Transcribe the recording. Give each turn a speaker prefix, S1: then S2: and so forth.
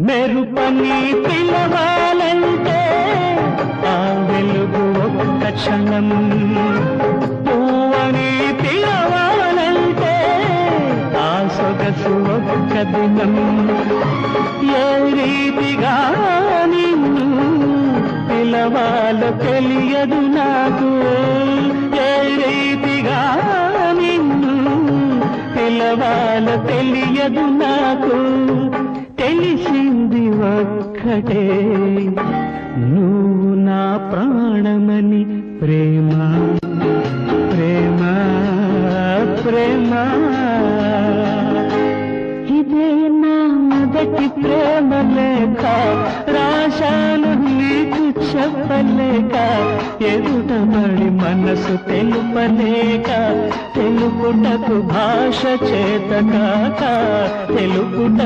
S1: మెరుపని పిలవాలంటే ఆ వెలుగు ఒక్క క్షణం, పువ్వని పిలవాలంటే ఆ సొగసు ఒక్క దినం. ఏ రీతిగా నిన్ను పిలవాలో తెలియదు నాకు, ఏ రీతిగా నిన్ను పిలవాలో తెలియదు నాకు. తెలిసింది ఒక్కటే, నువ్వు నా ప్రాణమని. ప్రేమ ప్రేమ ప్రేమ, ఇదే నా మొదటి ప్రేమ లేఖ, రాశాను నీకు చెప్పలేక, ఎదుటబడి మనసు తెలుపలేక, తెలుపుటకు భాష చేత కాక, తెలుపుట